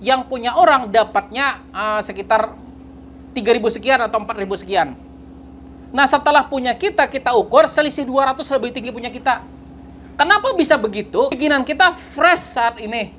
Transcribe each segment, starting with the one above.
yang punya orang dapatnya sekitar 3.000 sekian atau 4.000 sekian. Nah, setelah punya kita ukur selisih 200 lebih tinggi punya kita. Kenapa bisa begitu? Bikinan kita fresh saat ini.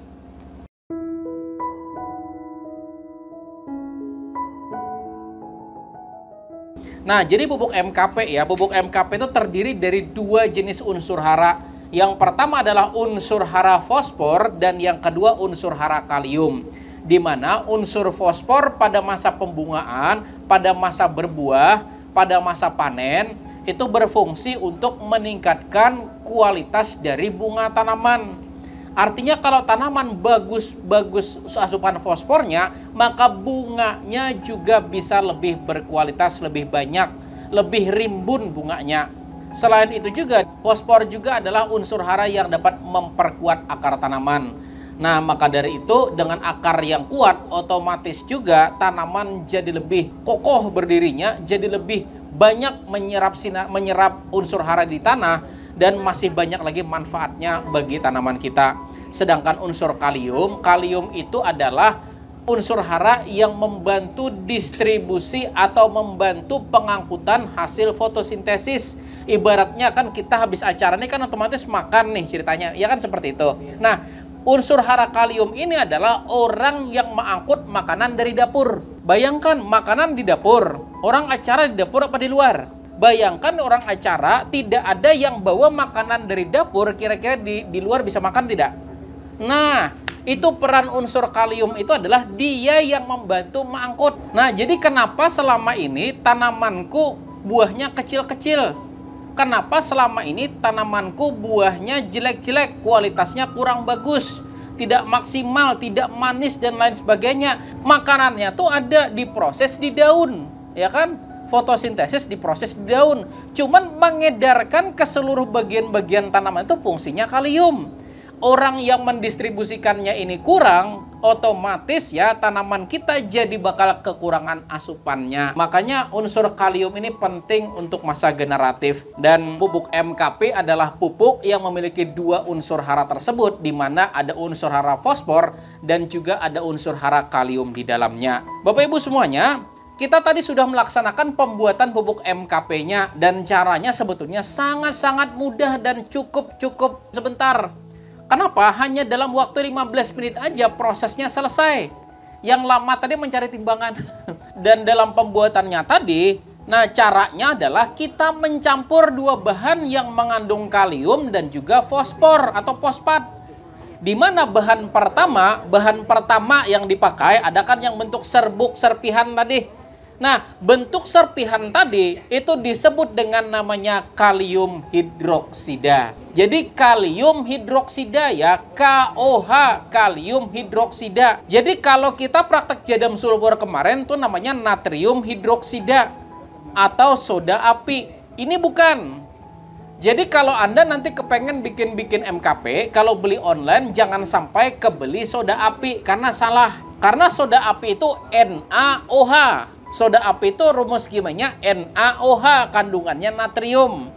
Nah, jadi pupuk MKP ya, pupuk MKP itu terdiri dari 2 jenis unsur hara. Yang pertama adalah unsur hara fosfor dan yang kedua unsur hara kalium. Di mana unsur fosfor pada masa pembungaan, pada masa berbuah, pada masa panen itu berfungsi untuk meningkatkan kualitas dari bunga tanaman. Artinya kalau tanaman bagus asupan fosfornya, maka bunganya juga bisa lebih berkualitas, lebih banyak, lebih rimbun bunganya. Selain itu juga, fosfor juga adalah unsur hara yang dapat memperkuat akar tanaman. Nah, maka dari itu dengan akar yang kuat, otomatis juga tanaman jadi lebih kokoh berdirinya, jadi lebih banyak menyerap unsur hara di tanah, dan masih banyak lagi manfaatnya bagi tanaman kita. Sedangkan unsur kalium, kalium itu adalah unsur hara yang membantu distribusi atau membantu pengangkutan hasil fotosintesis. Ibaratnya kan kita habis acara ini kan otomatis makan nih ceritanya, ya kan seperti itu. Nah, unsur hara kalium ini adalah orang yang mengangkut makanan dari dapur. Bayangkan makanan di dapur, orang acara di dapur apa di luar? Bayangkan orang acara tidak ada yang bawa makanan dari dapur, kira-kira di luar bisa makan tidak? Nah, itu peran unsur kalium itu adalah dia yang membantu mengangkut. Nah, jadi kenapa selama ini tanamanku buahnya kecil-kecil? Kenapa selama ini tanamanku buahnya jelek-jelek, kualitasnya kurang bagus, tidak maksimal, tidak manis dan lain sebagainya? Makanannya tuh ada diproses di daun, ya kan? Fotosintesis diproses di daun. Cuman mengedarkan ke seluruh bagian-bagian tanaman itu fungsinya kalium. Orang yang mendistribusikannya ini kurang, otomatis ya tanaman kita jadi bakal kekurangan asupannya. Makanya unsur kalium ini penting untuk masa generatif. Dan pupuk MKP adalah pupuk yang memiliki 2 unsur hara tersebut, di mana ada unsur hara fosfor dan juga ada unsur hara kalium di dalamnya. Bapak Ibu semuanya, kita tadi sudah melaksanakan pembuatan pupuk MKP-nya, dan caranya sebetulnya sangat-sangat mudah dan cukup sebentar. Kenapa? Hanya dalam waktu 15 menit aja prosesnya selesai. Yang lama tadi mencari timbangan. Dan dalam pembuatannya tadi, nah caranya adalah kita mencampur 2 bahan yang mengandung kalium dan juga fosfor atau fosfat. Di mana bahan pertama yang dipakai ada kan yang bentuk serbuk serpihan tadi. Nah, bentuk serpihan tadi itu disebut dengan namanya kalium hidroksida. Jadi kalium hidroksida ya, KOH, kalium hidroksida. Jadi kalau kita praktek jadam sulfur kemarin tuh namanya natrium hidroksida atau soda api. Ini bukan. Jadi kalau Anda nanti kepengen bikin MKP, kalau beli online jangan sampai kebeli soda api karena salah. Karena soda api itu NaOH. Soda api itu rumus kimianya NaOH, kandungannya natrium.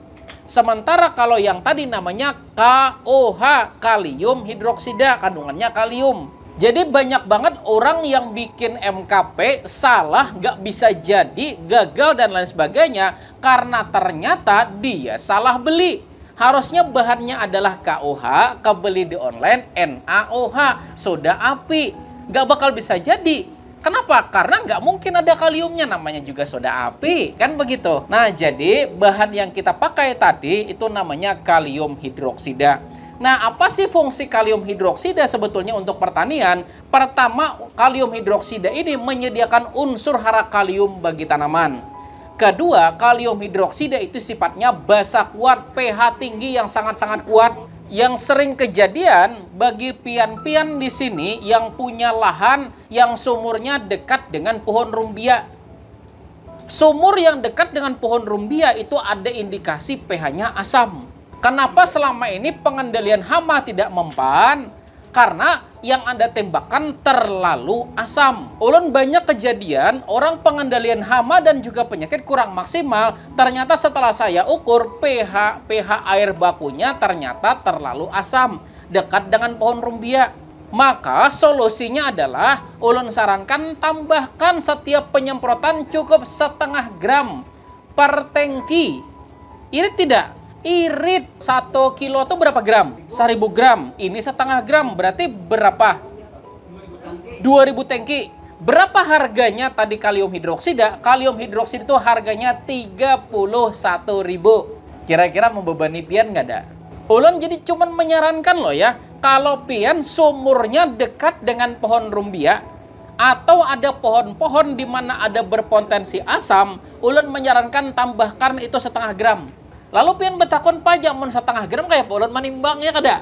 Sementara kalau yang tadi namanya KOH, kalium hidroksida, kandungannya kalium. Jadi banyak banget orang yang bikin MKP salah, nggak bisa jadi, gagal dan lain sebagainya karena ternyata dia salah beli. Harusnya bahannya adalah KOH, kebeli di online NaOH, soda api. Nggak bakal bisa jadi. Kenapa? Karena nggak mungkin ada kaliumnya, namanya juga soda api, kan begitu. Nah, jadi bahan yang kita pakai tadi itu namanya kalium hidroksida. Nah, apa sih fungsi kalium hidroksida sebetulnya untuk pertanian? Pertama, kalium hidroksida ini menyediakan unsur hara kalium bagi tanaman. Kedua, kalium hidroksida itu sifatnya basa kuat, pH tinggi yang sangat-sangat kuat. Yang sering kejadian bagi pian-pian di sini yang punya lahan yang sumurnya dekat dengan pohon rumbia. Sumur yang dekat dengan pohon rumbia itu ada indikasi pH-nya asam. Kenapa selama ini pengendalian hama tidak mempan? Karena yang Anda tembakan terlalu asam. Ulun banyak kejadian orang pengendalian hama dan juga penyakit kurang maksimal. Ternyata setelah saya ukur pH air bakunya ternyata terlalu asam, dekat dengan pohon rumbia. Maka solusinya adalah ulun sarankan tambahkan setiap penyemprotan cukup 0,5 gram per tangki. Irit tidak? Irit 1 kilo itu berapa gram? 1000 gram. Ini 0,5 gram berarti berapa? 2000 tangki. Berapa harganya tadi kalium hidroksida? Kalium hidroksida itu harganya 31.000. Kira-kira membebani pian nggak ada? Ulun jadi cuman menyarankan loh ya. Kalau pian sumurnya dekat dengan pohon rumbia atau ada pohon-pohon di mana ada berpotensi asam, ulun menyarankan tambahkan itu 0,5 gram. Lalu pian betakon pajak mun 0,5 gram kayak ulun menimbangnya kada.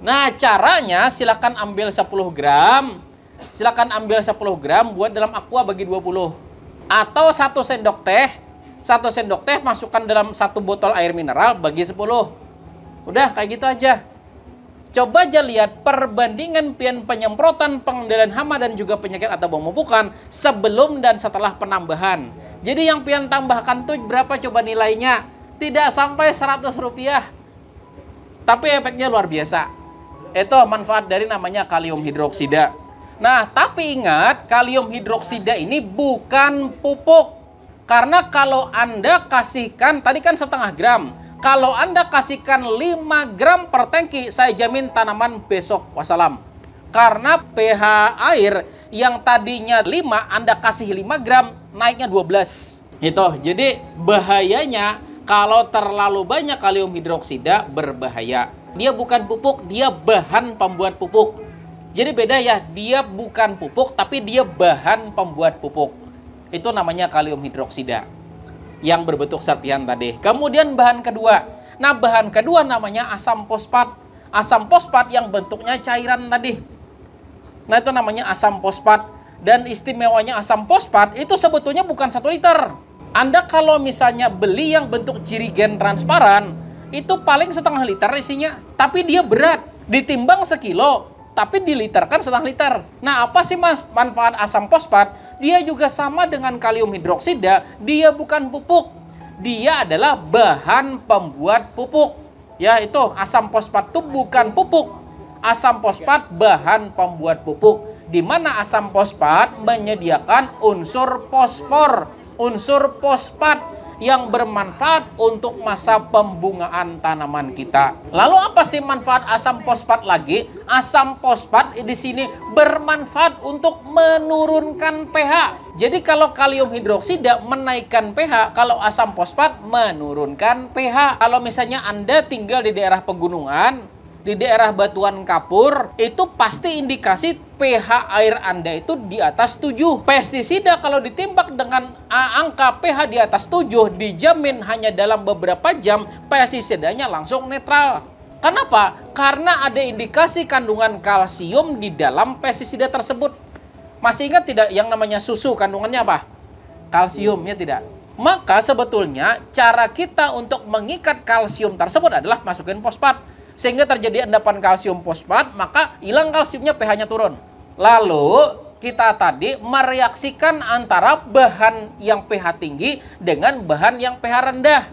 Nah, caranya silakan ambil 10 gram. Silakan ambil 10 gram buat dalam aqua bagi 20. Atau 1 sendok teh. 1 sendok teh masukkan dalam 1 botol air mineral bagi 10. Udah kayak gitu aja. Coba aja lihat perbandingan pian penyemprotan, pengendalian hama dan juga penyakit atau pemupukan sebelum dan setelah penambahan. Jadi yang pian tambahkan tuh berapa coba nilainya? Tidak sampai 100 rupiah. Tapi efeknya luar biasa. Itu manfaat dari namanya kalium hidroksida. Nah, tapi ingat kalium hidroksida ini bukan pupuk. Karena kalau Anda kasihkan, tadi kan 0,5 gram. Kalau Anda kasihkan 5 gram per tangki, saya jamin tanaman besok wassalam. Karena pH air yang tadinya 5, Anda kasih 5 gram, naiknya 12. Itu, jadi bahayanya kalau terlalu banyak kalium hidroksida berbahaya. Dia bukan pupuk, dia bahan pembuat pupuk. Jadi beda ya, dia bukan pupuk, tapi dia bahan pembuat pupuk. Itu namanya kalium hidroksida yang berbentuk serpihan tadi. Kemudian bahan kedua. Nah, bahan kedua namanya asam fosfat. Asam fosfat yang bentuknya cairan tadi. Nah, itu namanya asam fosfat. Dan istimewanya asam fosfat itu sebetulnya bukan 1 liter. Anda kalau misalnya beli yang bentuk jirigen transparan, itu paling 0,5 liter isinya. Tapi dia berat. Ditimbang sekilo, tapi diliterkan 0,5 liter. Nah, apa sih manfaat asam fosfat? Dia juga sama dengan kalium hidroksida, dia bukan pupuk. Dia adalah bahan pembuat pupuk. Ya, itu asam fosfat itu bukan pupuk. Asam fosfat bahan pembuat pupuk. Di mana asam fosfat menyediakan unsur fosfor, unsur fosfat yang bermanfaat untuk masa pembungaan tanaman kita. Lalu apa sih manfaat asam fosfat lagi? Asam fosfat di sini bermanfaat untuk menurunkan pH. Jadi kalau kalium hidroksida menaikkan pH, kalau asam fosfat menurunkan pH. Kalau misalnya Anda tinggal di daerah pegunungan, di daerah batuan kapur, itu pasti indikasi pH air Anda itu di atas 7. Pestisida kalau ditimbang dengan angka pH di atas 7, dijamin hanya dalam beberapa jam pestisidanya langsung netral. Kenapa? Karena ada indikasi kandungan kalsium di dalam pestisida tersebut. Masih ingat tidak yang namanya susu kandungannya apa? Kalsium, ya tidak? Maka sebetulnya cara kita untuk mengikat kalsium tersebut adalah masukin fosfat. Sehingga terjadi endapan kalsium fosfat, maka hilang kalsiumnya, pH-nya turun. Lalu kita tadi mereaksikan antara bahan yang pH tinggi dengan bahan yang pH rendah.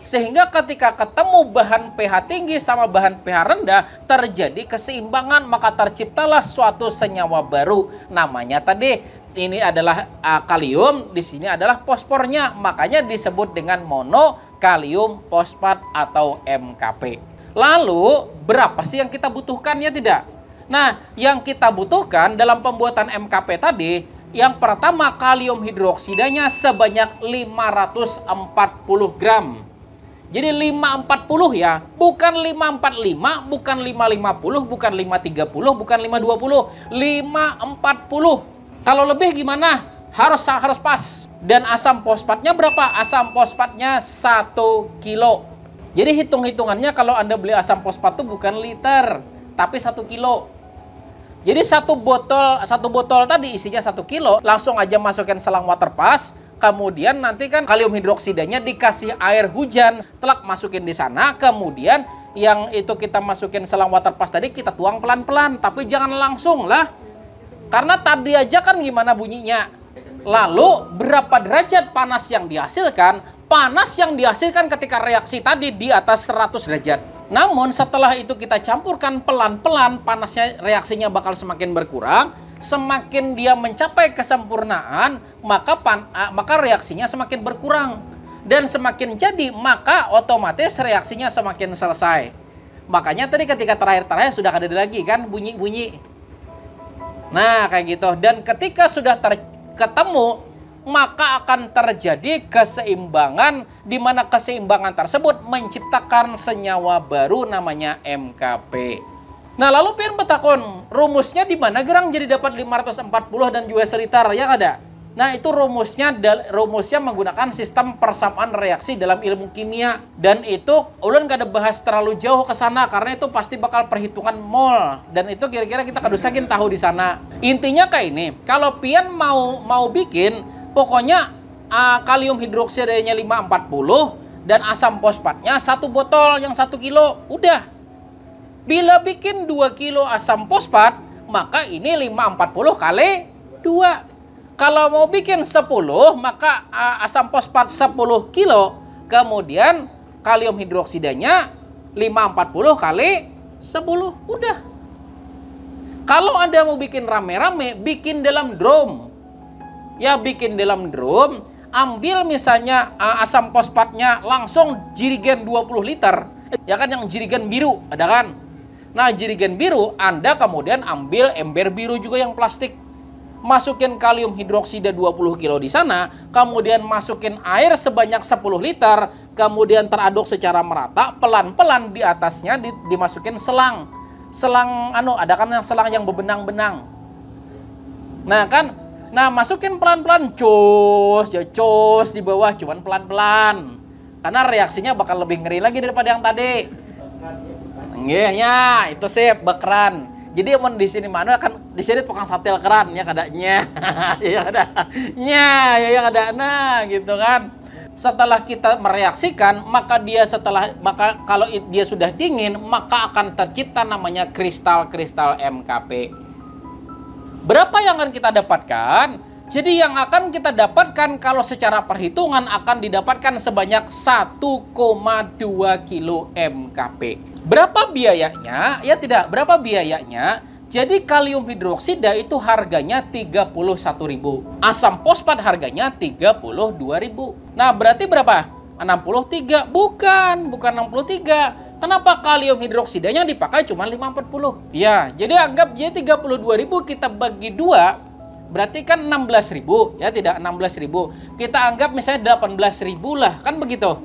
Sehingga ketika ketemu bahan pH tinggi sama bahan pH rendah, terjadi keseimbangan, maka terciptalah suatu senyawa baru. Namanya tadi, ini adalah kalium, di sini adalah fosfornya. Makanya disebut dengan monokalium fosfat atau MKP. Lalu, berapa sih yang kita butuhkan, ya tidak? Nah, yang kita butuhkan dalam pembuatan MKP tadi, yang pertama kalium hidroksidanya sebanyak 540 gram. Jadi 540 ya, bukan 545, bukan 550, bukan 530, bukan 520, 540. Kalau lebih gimana? Harus pas. Dan asam fosfatnya berapa? Asam fosfatnya 1 kilo. Jadi hitung-hitungannya kalau Anda beli asam fosfat itu bukan liter, tapi 1 kilo. Jadi satu botol tadi isinya 1 kilo, langsung aja masukin selang water pas, kemudian nanti kan kalium hidroksidanya dikasih air hujan, telak masukin di sana, kemudian yang itu kita masukin selang water pas tadi kita tuang pelan-pelan, tapi jangan langsung lah. Karena tadi aja kan gimana bunyinya. Lalu berapa derajat panas yang dihasilkan? Panas yang dihasilkan ketika reaksi tadi di atas 100 derajat. Namun setelah itu kita campurkan pelan-pelan, panasnya reaksinya bakal semakin berkurang. Semakin dia mencapai kesempurnaan, maka reaksinya semakin berkurang. Dan semakin jadi, maka otomatis reaksinya semakin selesai. Makanya tadi ketika terakhir-terakhir sudah ada lagi kan bunyi-bunyi. Nah kayak gitu. Dan ketika sudah ketemu, maka akan terjadi keseimbangan, di mana keseimbangan tersebut menciptakan senyawa baru namanya MKP. Nah lalu pian betakon, rumusnya di mana gerang jadi dapat 540 dan juga seliter, ya ada? Nah itu rumusnya menggunakan sistem persamaan reaksi dalam ilmu kimia. Dan itu ulun gak ada bahas terlalu jauh ke sana karena itu pasti bakal perhitungan mol. Dan itu kira-kira kita kadusakin tahu di sana. Intinya kayak ini, kalau pian mau bikin, pokoknya kalium hidroksidanya 540 dan asam fosfatnya 1 botol yang 1 kilo. Udah. Bila bikin 2 kilo asam fosfat, maka ini 540 kali 2. Kalau mau bikin 10, maka asam fosfat 10 kilo, kemudian kalium hidroksidanya 540 kali 10. Udah. Kalau Anda mau bikin rame-rame, bikin dalam drum. Ya, bikin dalam drum, ambil misalnya asam fosfatnya langsung jirigen 20 liter. Ya kan yang jirigen biru, ada kan? Nah, jirigen biru, Anda kemudian ambil ember biru juga yang plastik. Masukin kalium hidroksida 20 kilo di sana, kemudian masukin air sebanyak 10 liter, kemudian teraduk secara merata, pelan-pelan di atasnya dimasukin selang. Selang ada kan yang selang yang bebenang-benang. Nah, kan? Nah, masukin pelan-pelan, cus di bawah, cuman pelan-pelan. Karena reaksinya bakal lebih ngeri lagi daripada yang tadi. Ya, itu sih bekeran. Jadi di sini mana kan di sini tukang satel keran ya kadanya. Ya ada. Nah, gitu kan. Setelah kita mereaksikan, maka kalau dia sudah dingin, maka akan tercipta namanya kristal-kristal MKP. Berapa yang akan kita dapatkan? Jadi yang akan kita dapatkan kalau secara perhitungan akan didapatkan sebanyak 1,2 kilo MKP. Berapa biayanya? Ya tidak, berapa biayanya? Jadi kalium hidroksida itu harganya 31.000. Asam fosfat harganya 32.000. Nah, berarti berapa? 63. Bukan 63. Kenapa kalium hidroksidanya dipakai cuma 540? Ya, jadi anggap jadi 32.000 kita bagi 2, berarti kan 16.000, ya tidak 16.000. Kita anggap misalnya 18.000 lah, kan begitu?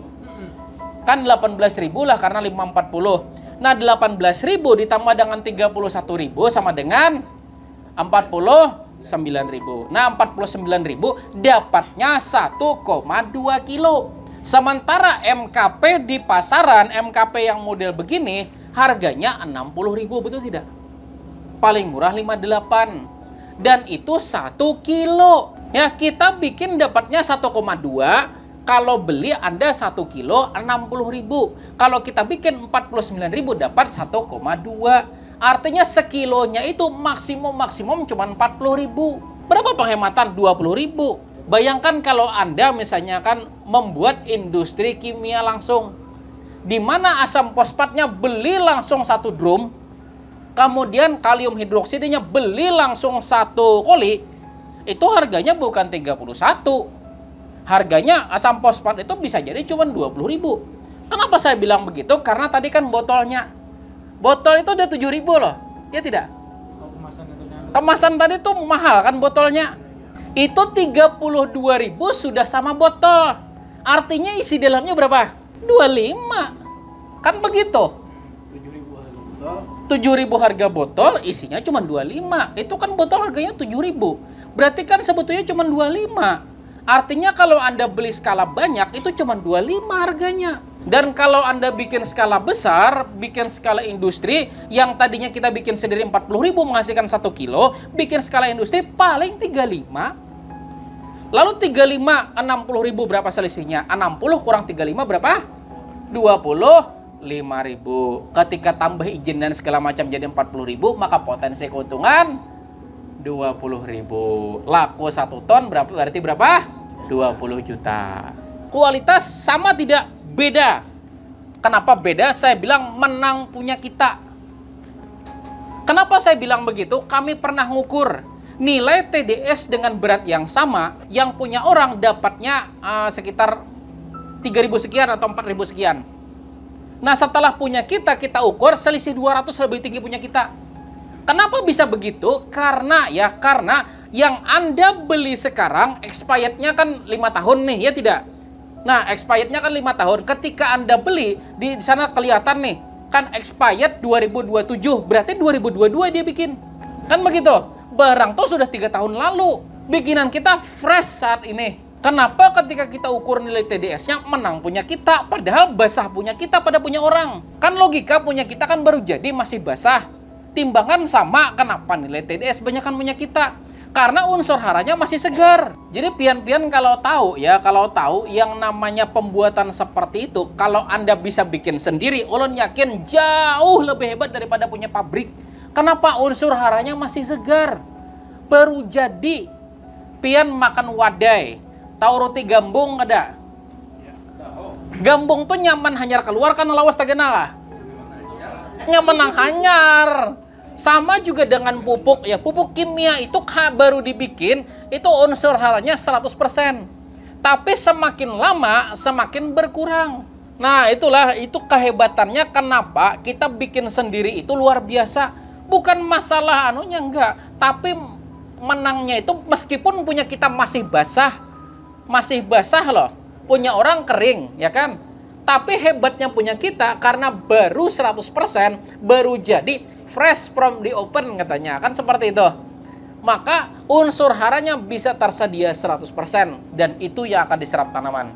Kan 18.000 lah karena 540. Nah, 18.000 ditambah dengan 31.000 sama dengan 49.000. Nah, 49.000 dapatnya 1,2 kilo. Sementara MKP di pasaran, MKP yang model begini harganya 60.000, betul tidak? Paling murah 58. Dan itu 1 kilo. Ya, kita bikin dapatnya 1,2. Kalau beli Anda 1 kilo 60.000. Kalau kita bikin 49.000 dapat 1,2. Artinya sekilonya itu maksimum cuma 40.000. Berapa penghematan? 20.000. Bayangkan kalau Anda misalnya kan membuat industri kimia langsung. Di mana asam fosfatnya beli langsung 1 drum. Kemudian kalium hidroksidanya beli langsung 1 koli. Itu harganya bukan 31. Harganya asam fosfat itu bisa jadi cuma 20.000. Kenapa saya bilang begitu? Karena tadi kan botolnya. Botol itu udah 7.000 loh. Ya tidak? Kemasan tadi tuh mahal kan botolnya. Itu 32.000 sudah sama botol. Artinya isi dalamnya berapa? 25. Kan begitu? 7.000 harga botol, isinya cuma 25. Itu kan botol harganya 7.000. Berarti kan sebetulnya cuma 25. Artinya kalau Anda beli skala banyak itu cuma 25 harganya. Dan kalau Anda bikin skala besar, bikin skala industri yang tadinya kita bikin sendiri 40.000 menghasilkan 1 kilo, bikin skala industri paling 35. Lalu 35 60.000 berapa selisihnya? 60 kurang 35 berapa? 25.000. Ketika tambah izin dan segala macam jadi 40.000, maka potensi keuntungan 20.000. Laku 1 ton berarti berapa? 20 juta. Kualitas sama tidak? Beda. Kenapa beda? Saya bilang menang punya kita. Kenapa saya bilang begitu? Kami pernah ngukur nilai TDS dengan berat yang sama, yang punya orang dapatnya sekitar 3.000 sekian atau 4.000 sekian. Nah, setelah punya kita ukur selisih 200 lebih tinggi punya kita. Kenapa bisa begitu? Karena yang Anda beli sekarang expirednya kan 5 tahun nih, ya tidak? Nah, expirednya kan 5 tahun. Ketika Anda beli, di sana kelihatan nih, kan expired 2027, berarti 2022 dia bikin. Kan begitu? Barang tuh sudah 3 tahun lalu. Bikinan kita fresh saat ini. Kenapa ketika kita ukur nilai TDS-nya menang punya kita, padahal basah punya kita pada punya orang? Kan logika punya kita kan baru jadi masih basah. Timbangan sama, kenapa nilai TDS banyakan punya kita? Karena unsur haranya masih segar. Jadi pian-pian kalau tahu yang namanya pembuatan seperti itu, kalau Anda bisa bikin sendiri, ulun yakin jauh lebih hebat daripada punya pabrik. Kenapa? Unsur haranya masih segar. Baru jadi. Pian makan wadai. Tahu roti gambung ada? Gambung tuh nyaman hanyar keluar kan lawas tagenalah. Nyaman hanyar. Sama juga dengan pupuk ya. Pupuk kimia itu baru dibikin, itu unsur haranya 100%. Tapi semakin lama semakin berkurang. Nah, itu kehebatannya kenapa kita bikin sendiri itu luar biasa. Bukan masalah anunya enggak, tapi menangnya itu meskipun punya kita masih basah loh. Punya orang kering, ya kan? Tapi hebatnya punya kita karena baru 100%, baru jadi fresh from the open katanya. Kan seperti itu. Maka unsur haranya bisa tersedia 100% dan itu yang akan diserap tanaman.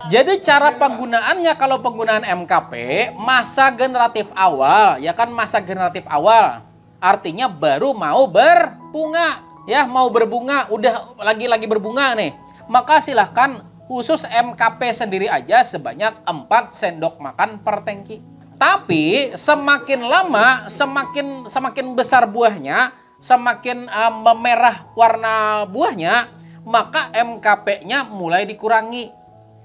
Jadi cara penggunaannya kalau penggunaan MKP masa generatif awal, ya kan masa generatif awal. Artinya baru mau berbunga, ya mau berbunga, udah lagi berbunga nih. Maka silahkan khusus MKP sendiri aja sebanyak 4 sendok makan per tangki. Tapi semakin lama, semakin besar buahnya, semakin memerah warna buahnya, maka MKP-nya mulai dikurangi.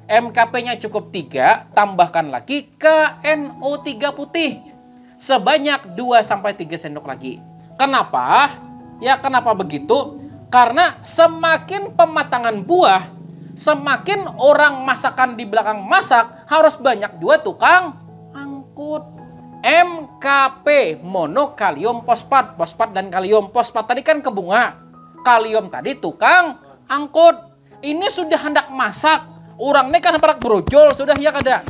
MKP-nya cukup 3, tambahkan lagi KNO3 putih. Sebanyak 2-3 sendok lagi. Kenapa? Ya kenapa begitu? Karena semakin pematangan buah, semakin orang masakan di belakang masak harus banyak juga tukang angkut. MKP, monokalium fosfat. Fosfat dan kalium. Fosfat tadi kan ke bunga. Kalium tadi tukang angkut. Ini sudah hendak masak. Orang ini kan hendak brojol, sudah ya kada.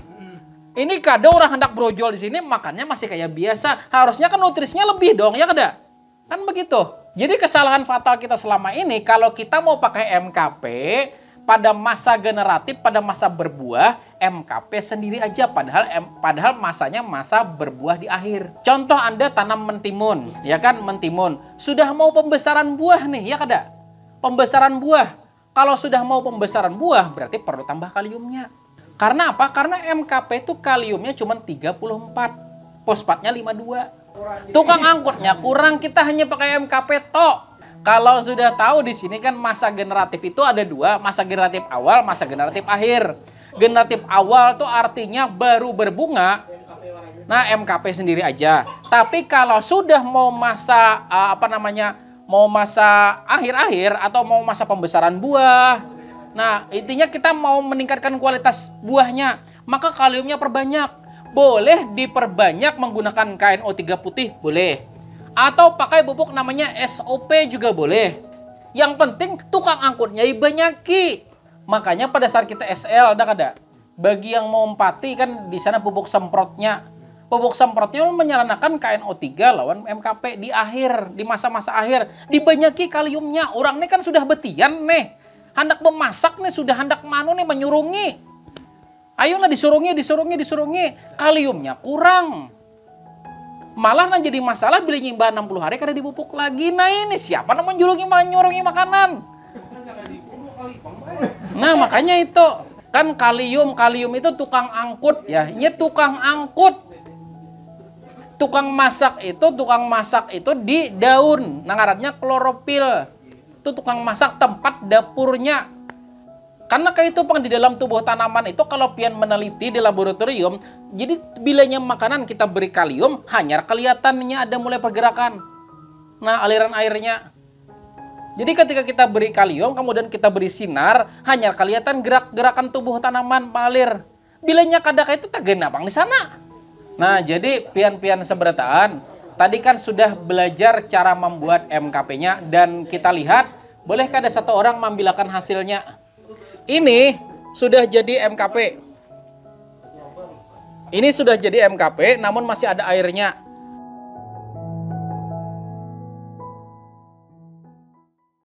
Ini kada orang hendak brojol di sini makannya masih kayak biasa. Harusnya kan nutrisinya lebih dong, ya kada? Kan begitu. Jadi kesalahan fatal kita selama ini kalau kita mau pakai MKP pada masa generatif, pada masa berbuah, MKP sendiri aja padahal masanya masa berbuah di akhir. Contoh Anda tanam mentimun, ya kan mentimun. Sudah mau pembesaran buah nih, ya kada? Pembesaran buah. Kalau sudah mau pembesaran buah berarti perlu tambah kaliumnya. Karena apa? Karena MKP itu kaliumnya cuma 34, fosfatnya 52. Tukang angkutnya kurang, kita hanya pakai MKP tok. Kalau sudah tahu di sini kan masa generatif itu ada 2, masa generatif awal, masa generatif akhir. Generatif awal tuh artinya baru berbunga. Nah, MKP sendiri aja. Tapi kalau sudah mau masa mau masa akhir-akhir atau mau masa pembesaran buah. Nah, intinya kita mau meningkatkan kualitas buahnya, maka kaliumnya perbanyak. Boleh diperbanyak menggunakan KNO3 putih, boleh. Atau pakai pupuk namanya SOP juga boleh. Yang penting tukang angkutnya dibanyaki. Makanya pada saat kita SL ada. Bagi yang mau empati kan di sana pupuk semprotnya. Pupuk semprotnya menyarankan KNO3 lawan MKP di akhir, di masa-masa akhir. Dibanyaki kaliumnya. Orang ini kan sudah betian nih. Hendak memasak nih, sudah hendak manu nih menyurungi. Ayolah disurungi. Kaliumnya kurang. Malah jadi masalah bila nyimba 60 hari kada dipupuk lagi. Nah ini siapa namanya menyurungi makanan? Nah makanya itu. Kan kalium itu tukang angkut ya. Ini tukang angkut. Tukang masak itu di daun, nah ngarannya klorofil. Itu tukang masak tempat dapurnya. Karena kehidupan di dalam tubuh tanaman itu kalau pian meneliti di laboratorium, jadi bilanya makanan kita beri kalium, hanya kelihatannya ada mulai pergerakan. Nah, aliran airnya. Jadi ketika kita beri kalium, kemudian kita beri sinar, hanya kelihatan gerak-gerakan tubuh tanaman mengalir. Bilanya kadang itu tak genapang di sana. Nah, jadi pian-pian seberataan, tadi kan sudah belajar cara membuat MKP-nya dan kita lihat, bolehkah ada satu orang membilakan hasilnya? Ini sudah jadi MKP. Ini sudah jadi MKP, namun masih ada airnya.